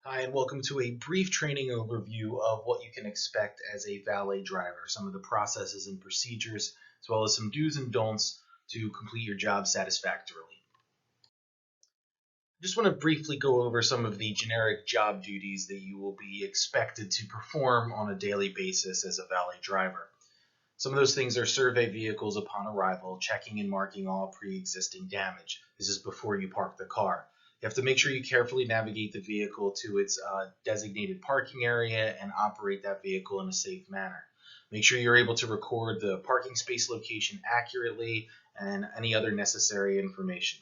Hi, and welcome to a brief training overview of what you can expect as a valet driver, some of the processes and procedures, as well as some do's and don'ts to complete your job satisfactorily. I just want to briefly go over some of the generic job duties that you will be expected to perform on a daily basis as a valet driver. Some of those things are survey vehicles upon arrival, checking and marking all pre-existing damage. This is before you park the car. You have to make sure you carefully navigate the vehicle to its designated parking area and operate that vehicle in a safe manner. Make sure you're able to record the parking space location accurately and any other necessary information.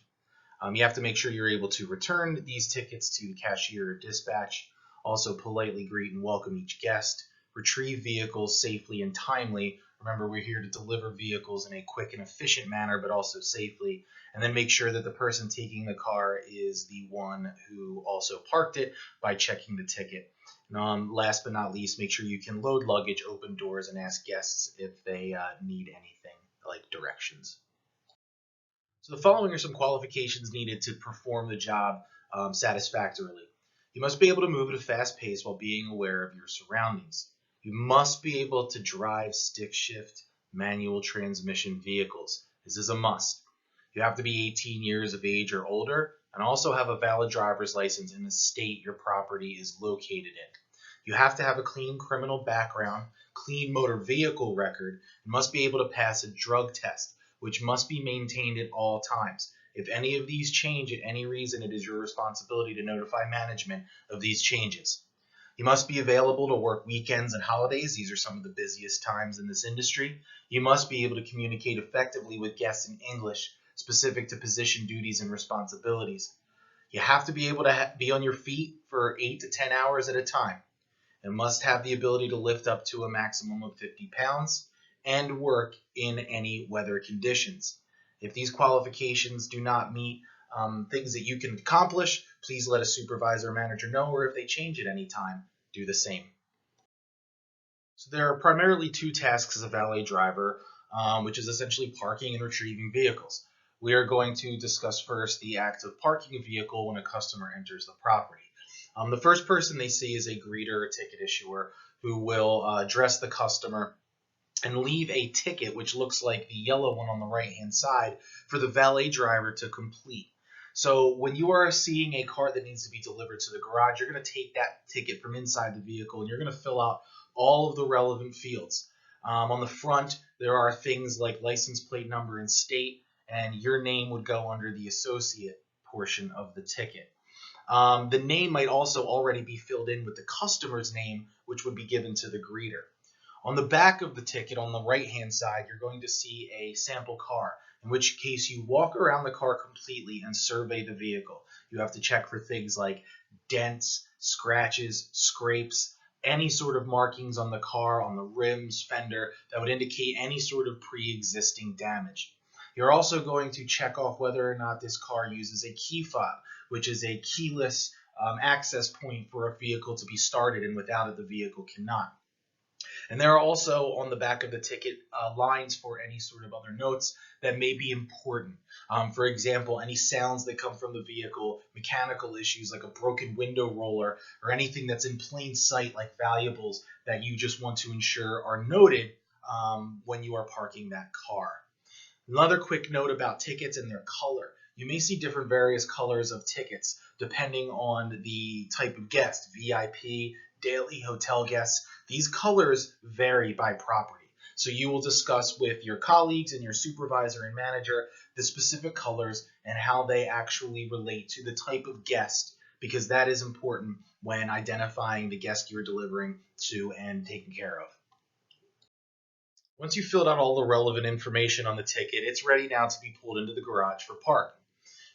You have to make sure you're able to return these tickets to the cashier or dispatch, also politely greet and welcome each guest, retrieve vehicles safely and timely. Remember, we're here to deliver vehicles in a quick and efficient manner, but also safely, and then make sure that the person taking the car is the one who also parked it by checking the ticket. Last but not least, make sure you can load luggage, open doors, and ask guests if they need anything like directions. So the following are some qualifications needed to perform the job satisfactorily. You must be able to move at a fast pace while being aware of your surroundings. You must be able to drive stick shift manual transmission vehicles. This is a must. You have to be 18 years of age or older and also have a valid driver's license in the state your property is located in. You have to have a clean criminal background, clean motor vehicle record, and must be able to pass a drug test, which must be maintained at all times. If any of these change at any reason, it is your responsibility to notify management of these changes. You must be available to work weekends and holidays. These are some of the busiest times in this industry. You must be able to communicate effectively with guests in English, specific to position duties and responsibilities. You have to be able to be on your feet for 8 to 10 hours at a time and must have the ability to lift up to a maximum of 50 pounds and work in any weather conditions. If these qualifications do not meet things that you can accomplish, please let a supervisor or manager know, or if they change at any time, do the same. So there are primarily two tasks as a valet driver, which is essentially parking and retrieving vehicles. We are going to discuss first the act of parking a vehicle when a customer enters the property. The first person they see is a greeter or ticket issuer who will address the customer and leave a ticket, which looks like the yellow one on the right hand side, for the valet driver to complete. So when you are seeing a car that needs to be delivered to the garage, you're going to take that ticket from inside the vehicle and you're going to fill out all of the relevant fields. On the front, there are things like license plate number and state, and your name would go under the associate portion of the ticket. The name might also already be filled in with the customer's name, which would be given to the greeter. On the back of the ticket on the right-hand side, you're going to see a sample car, in which case you walk around the car completely and survey the vehicle. You have to check for things like dents, scratches, scrapes, any sort of markings on the car, on the rims, fender, that would indicate any sort of pre-existing damage. You're also going to check off whether or not this car uses a key fob, which is a keyless access point for a vehicle to be started, and without it, the vehicle cannot. And there are also on the back of the ticket lines for any sort of other notes that may be important. For example, any sounds that come from the vehicle, mechanical issues like a broken window roller, or anything that's in plain sight like valuables that you just want to ensure are noted when you are parking that car. Another quick note about tickets and their color. You may see different various colors of tickets depending on the type of guest, VIP, daily, hotel guests. These colors vary by property. So you will discuss with your colleagues and your supervisor and manager the specific colors and how they actually relate to the type of guest, because that is important when identifying the guest you're delivering to and taking care of. Once you've filled out all the relevant information on the ticket, it's ready now to be pulled into the garage for parking.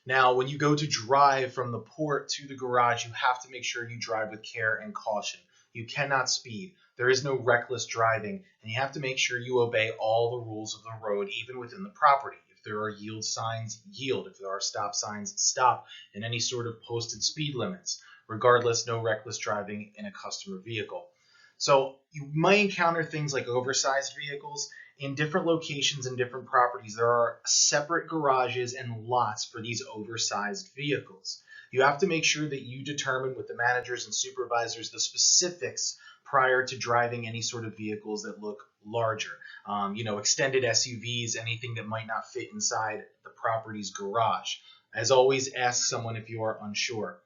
Now, when you go to drive from the port to the garage, you have to make sure you drive with care and caution. You cannot speed. There is no reckless driving, and you have to make sure you obey all the rules of the road, even within the property. If there are yield signs, yield. If there are stop signs, stop, and any sort of posted speed limits. Regardless, no reckless driving in a customer vehicle. So you might encounter things like oversized vehicles. In different locations and different properties, there are separate garages and lots for these oversized vehicles. You have to make sure that you determine with the managers and supervisors the specifics prior to driving any sort of vehicles that look larger. Extended SUVs, anything that might not fit inside the property's garage. As always, ask someone if you are unsure.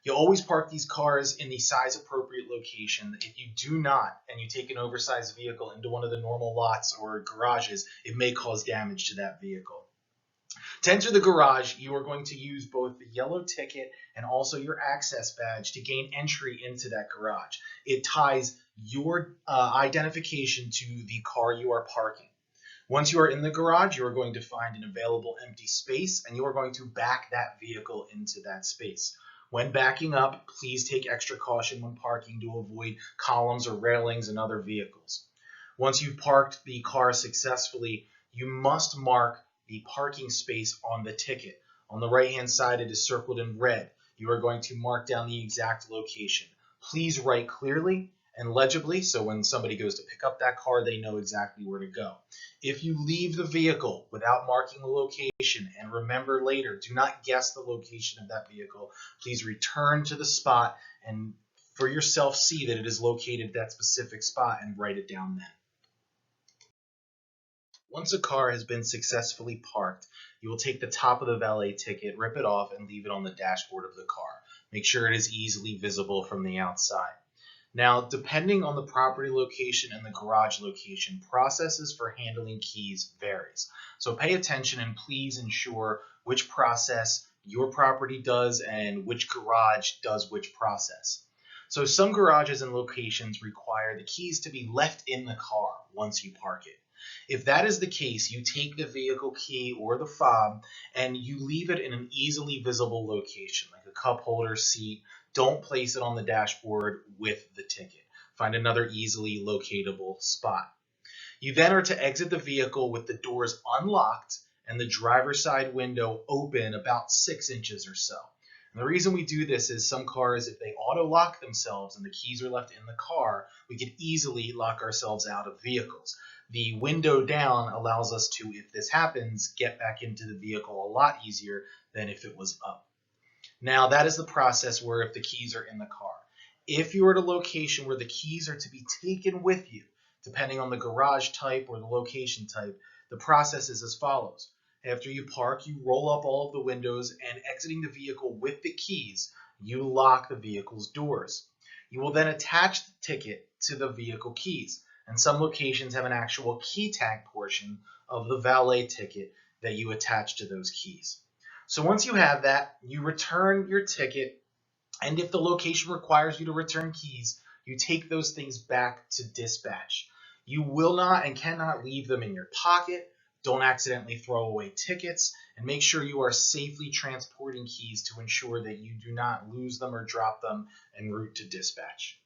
You always park these cars in the size appropriate location. If you do not, and you take an oversized vehicle into one of the normal lots or garages, it may cause damage to that vehicle. To enter the garage, you are going to use both the yellow ticket and also your access badge to gain entry into that garage. It ties your identification to the car you are parking. Once you are in the garage, you are going to find an available empty space, and you are going to back that vehicle into that space. When backing up, please take extra caution when parking to avoid columns or railings and other vehicles. Once you've parked the car successfully, you must mark the parking space on the ticket. On the right-hand side, it is circled in red. You are going to mark down the exact location. Please write clearly and legibly so when somebody goes to pick up that car, they know exactly where to go. If you leave the vehicle without marking the location and remember later, do not guess the location of that vehicle. Please return to the spot and for yourself see that it is located at that specific spot and write it down then. Once a car has been successfully parked, you will take the top of the valet ticket, rip it off, and leave it on the dashboard of the car. Make sure it is easily visible from the outside. Now, depending on the property location and the garage location, processes for handling keys varies. So pay attention and please ensure which process your property does and which garage does which process. So some garages and locations require the keys to be left in the car once you park it. If that is the case, you take the vehicle key or the fob and you leave it in an easily visible location, like a cup holder, seat. Don't place it on the dashboard with the ticket. Find another easily locatable spot. You then are to exit the vehicle with the doors unlocked and the driver's side window open about 6 inches or so. And the reason we do this is some cars, if they auto-lock themselves and the keys are left in the car, we can easily lock ourselves out of vehicles. The window down allows us to, if this happens, get back into the vehicle a lot easier than if it was up. Now, that is the process where if the keys are in the car. If you are at a location where the keys are to be taken with you, depending on the garage type or the location type, the process is as follows. After you park, you roll up all of the windows and exiting the vehicle with the keys, you lock the vehicle's doors. You will then attach the ticket to the vehicle keys. And some locations have an actual key tag portion of the valet ticket that you attach to those keys. So once you have that, you return your ticket, and if the location requires you to return keys, you take those things back to dispatch. You will not and cannot leave them in your pocket. Don't accidentally throw away tickets, and make sure you are safely transporting keys to ensure that you do not lose them or drop them en route to dispatch.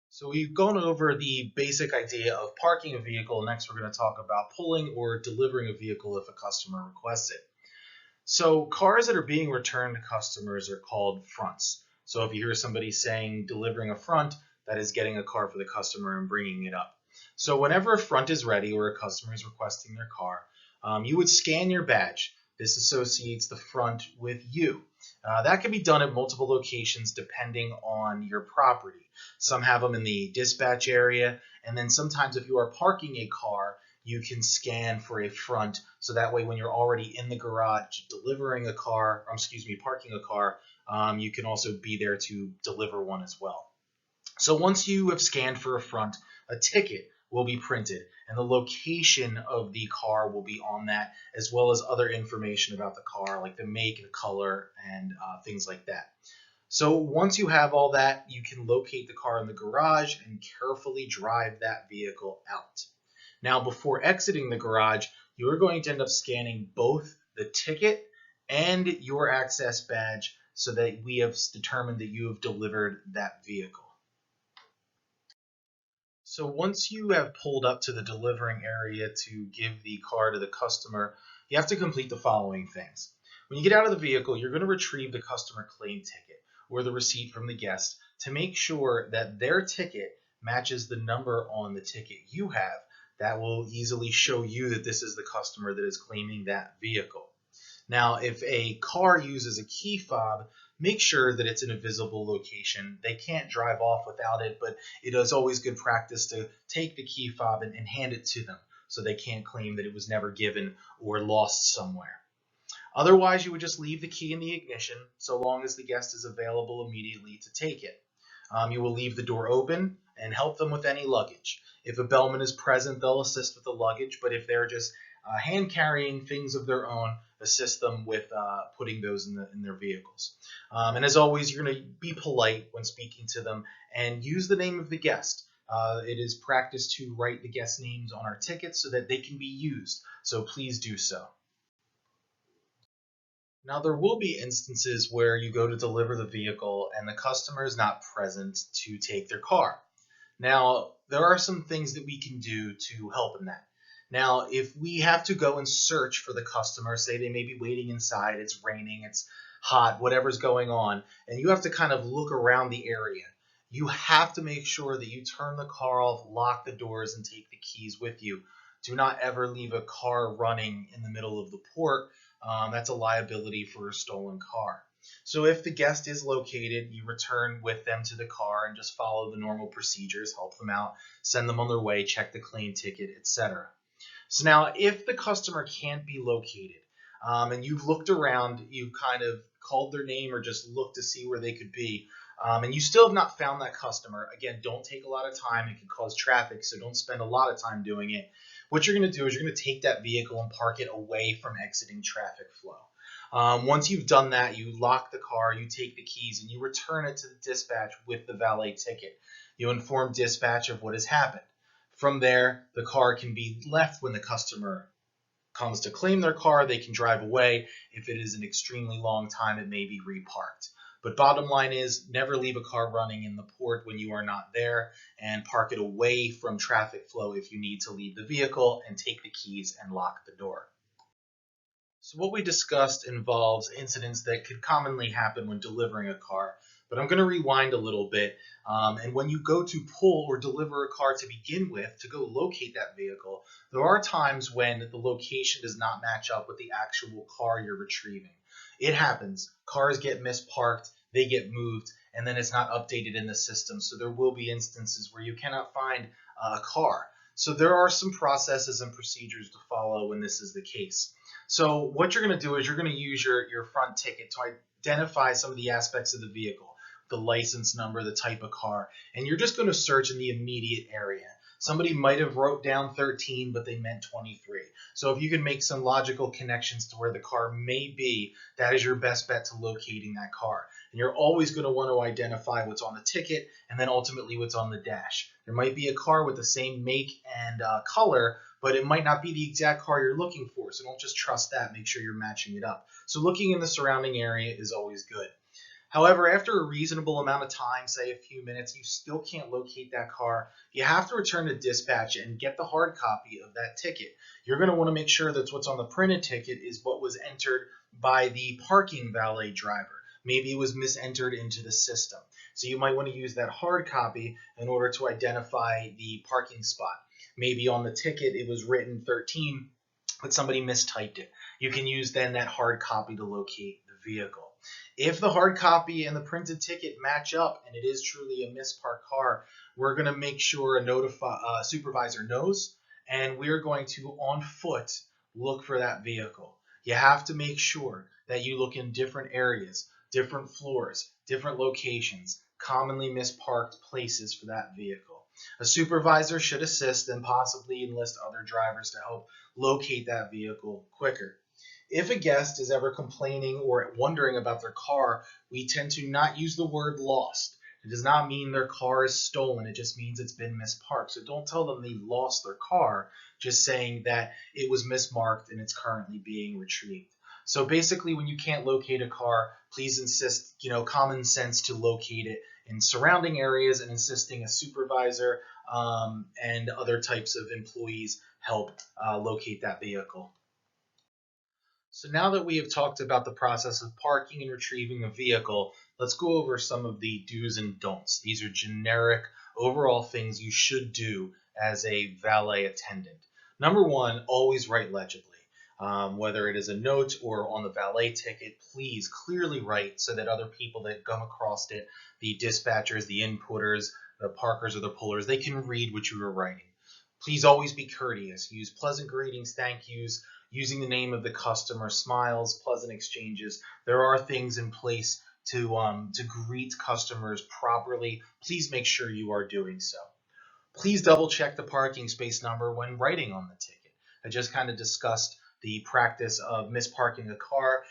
So we've gone over the basic idea of parking a vehicle. Next, we're going to talk about pulling or delivering a vehicle if a customer requests it. So cars that are being returned to customers are called fronts. So if you hear somebody saying delivering a front, that is getting a car for the customer and bringing it up. So whenever a front is ready or a customer is requesting their car, you would scan your badge. This associates the front with you. That can be done at multiple locations depending on your property. Some have them in the dispatch area, and then sometimes if you are parking a car, you can scan for a front, so that way when you're already in the garage delivering a car, parking a car, you can also be there to deliver one as well. So once you have scanned for a front, a ticket will be printed, and the location of the car will be on that, as well as other information about the car, like the make, the color, and things like that. So once you have all that, you can locate the car in the garage and carefully drive that vehicle out. Now, before exiting the garage, you're going to end up scanning both the ticket and your access badge so that we have determined that you have delivered that vehicle. So once you have pulled up to the delivering area to give the car to the customer, you have to complete the following things. When you get out of the vehicle, you're going to retrieve the customer claim ticket or the receipt from the guest to make sure that their ticket matches the number on the ticket you have. That will easily show you that this is the customer that is claiming that vehicle. Now, if a car uses a key fob, make sure that it's in a visible location. They can't drive off without it, but it is always good practice to take the key fob and hand it to them so they can't claim that it was never given or lost somewhere. Otherwise, you would just leave the key in the ignition so long as the guest is available immediately to take it. You will leave the door open and help them with any luggage. If a bellman is present, they'll assist with the luggage, but if they're just hand carrying things of their own, assist them with putting those in their vehicles. And as always, you're going to be polite when speaking to them and use the name of the guest. It is practice to write the guest names on our tickets so that they can be used, so please do so. Now, there will be instances where you go to deliver the vehicle and the customer is not present to take their car. Now, there are some things that we can do to help in that. Now, if we have to go and search for the customer, say they may be waiting inside, it's raining, it's hot, whatever's going on, and you have to kind of look around the area, you have to make sure that you turn the car off, lock the doors, and take the keys with you. Do not ever leave a car running in the middle of the port. That's a liability for a stolen car. So if the guest is located, you return with them to the car and just follow the normal procedures, help them out, send them on their way, check the claim ticket, etc. So now if the customer can't be located, and you've looked around, you kind of called their name or just looked to see where they could be, and you still have not found that customer, again, don't take a lot of time. It can cause traffic, so don't spend a lot of time doing it. What you're going to do is you're going to take that vehicle and park it away from exiting traffic flow. Once you've done that, you lock the car, you take the keys, and you return it to the dispatch with the valet ticket. You inform dispatch of what has happened. From there, the car can be left when the customer comes to claim their car. They can drive away. If it is an extremely long time, it may be reparked. But bottom line is, never leave a car running in the port when you are not there, and park it away from traffic flow if you need to leave the vehicle, and take the keys and lock the door. So what we discussed involves incidents that could commonly happen when delivering a car, but I'm going to rewind a little bit. And when you go to pull or deliver a car to begin with, to go locate that vehicle, there are times when the location does not match up with the actual car you're retrieving. It happens. Cars get misparked, they get moved, and then it's not updated in the system. So there will be instances where you cannot find a car. So there are some processes and procedures to follow when this is the case. So what you're going to do is you're going to use your front ticket to identify some of the aspects of the vehicle, the license number, the type of car, and you're just going to search in the immediate area. Somebody might have wrote down 13, but they meant 23. So if you can make some logical connections to where the car may be, that is your best bet to locating that car. And you're always going to want to identify what's on the ticket and then ultimately what's on the dash. There might be a car with the same make and color, but it might not be the exact car you're looking for. So don't just trust that. Make sure you're matching it up. So looking in the surrounding area is always good. However, after a reasonable amount of time, say a few minutes, you still can't locate that car, you have to return to dispatch and get the hard copy of that ticket. You're going to want to make sure that what's on the printed ticket is what was entered by the parking valet driver. Maybe it was misentered into the system. So you might want to use that hard copy in order to identify the parking spot. Maybe on the ticket it was written 13, but somebody mistyped it. You can use then that hard copy to locate the vehicle. If the hard copy and the printed ticket match up and it is truly a misparked car, we're going to make sure a supervisor knows, and we're going to, on foot, look for that vehicle. You have to make sure that you look in different areas, different floors, different locations, commonly misparked places for that vehicle. A supervisor should assist and possibly enlist other drivers to help locate that vehicle quicker. If a guest is ever complaining or wondering about their car, we tend to not use the word lost. It does not mean their car is stolen. It just means it's been misparked. So don't tell them they lost their car, just saying that it was mismarked and it's currently being retrieved. So basically, when you can't locate a car, please insist, common sense to locate it in surrounding areas, and insisting a supervisor and other types of employees help locate that vehicle. So now that we have talked about the process of parking and retrieving a vehicle, let's go over some of the do's and don'ts. These are generic overall things you should do as a valet attendant. Number one, always write legibly. Whether it is a note or on the valet ticket, please clearly write so that other people that come across it, the dispatchers, the inputters, the parkers or the pullers, they can read what you are writing. Please always be courteous. Use pleasant greetings, thank yous, using the name of the customer, smiles, pleasant exchanges. There are things in place to greet customers properly. Please make sure you are doing so. Please double check the parking space number when writing on the ticket. I just kind of discussed the practice of misparking a car.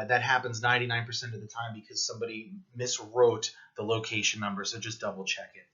That happens 99% of the time because somebody miswrote the location number, so just double check it.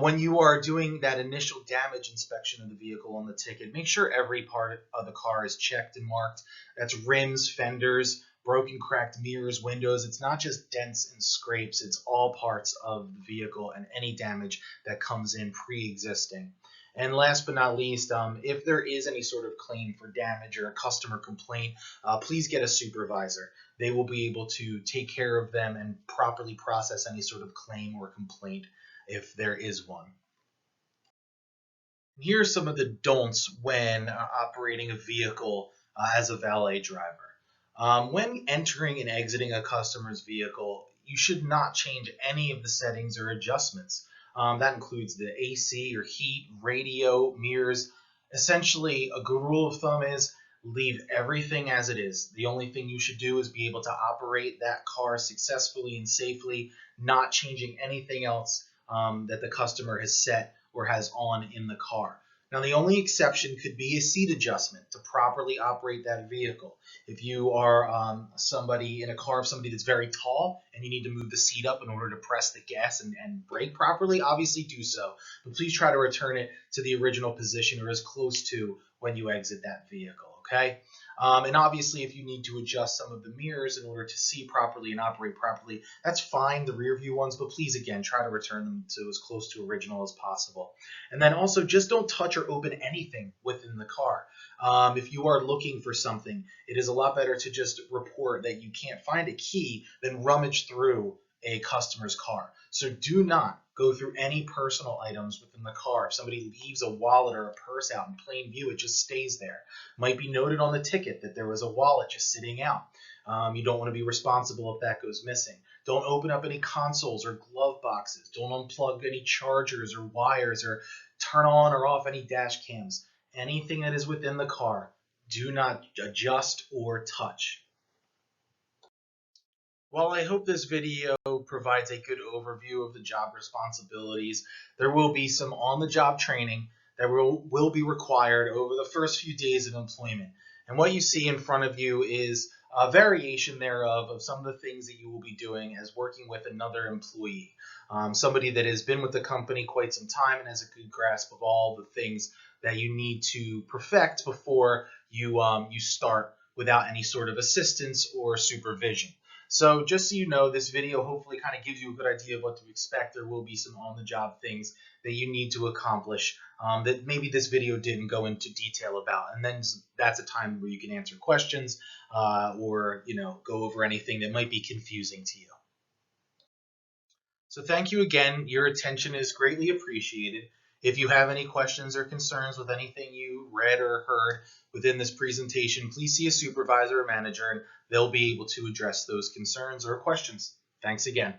When you are doing that initial damage inspection of the vehicle on the ticket, make sure every part of the car is checked and marked. That's rims, fenders, broken, cracked mirrors, windows. It's not just dents and scrapes. It's all parts of the vehicle and any damage that comes in pre-existing. And last but not least, if there is any sort of claim for damage or a customer complaint, please get a supervisor. They will be able to take care of them and properly process any sort of claim or complaint if there is one. Here are some of the don'ts when operating a vehicle as a valet driver. When entering and exiting a customer's vehicle, you should not change any of the settings or adjustments. That includes the AC or heat, radio, mirrors. Essentially, a good rule of thumb is leave everything as it is. The only thing you should do is be able to operate that car successfully and safely, not changing anything else that the customer has set or has on in the car. Now, the only exception could be a seat adjustment to properly operate that vehicle. If you are somebody in a car of somebody that's very tall and you need to move the seat up in order to press the gas and brake properly, obviously do so. But please try to return it to the original position or as close to when you exit that vehicle, okay? And obviously, if you need to adjust some of the mirrors in order to see properly and operate properly, that's fine, the rear view ones, but please, again, try to return them to as close to original as possible. And then also, just don't touch or open anything within the car. If you are looking for something, it is a lot better to just report that you can't find a key than rummage through a customer's car. So do not go through any personal items within the car. If somebody leaves a wallet or a purse out in plain view, it just stays there. Might be noted on the ticket that there was a wallet just sitting out. You don't want to be responsible if that goes missing. Don't open up any consoles or glove boxes. Don't unplug any chargers or wires or turn on or off any dash cams. Anything that is within the car, do not adjust or touch. While I hope this video provides a good overview of the job responsibilities, there will be some on-the-job training that will be required over the first few days of employment. And what you see in front of you is a variation thereof of some of the things that you will be doing as working with another employee. Somebody that has been with the company quite some time and has a good grasp of all the things that you need to perfect before you start without any sort of assistance or supervision. So just so you know, this video hopefully kind of gives you a good idea of what to expect. There will be some on-the-job things that you need to accomplish that maybe this video didn't go into detail about. And then that's a time where you can answer questions or go over anything that might be confusing to you. So thank you again. Your attention is greatly appreciated. If you have any questions or concerns with anything you read or heard within this presentation, please see a supervisor or manager, and they'll be able to address those concerns or questions. Thanks again.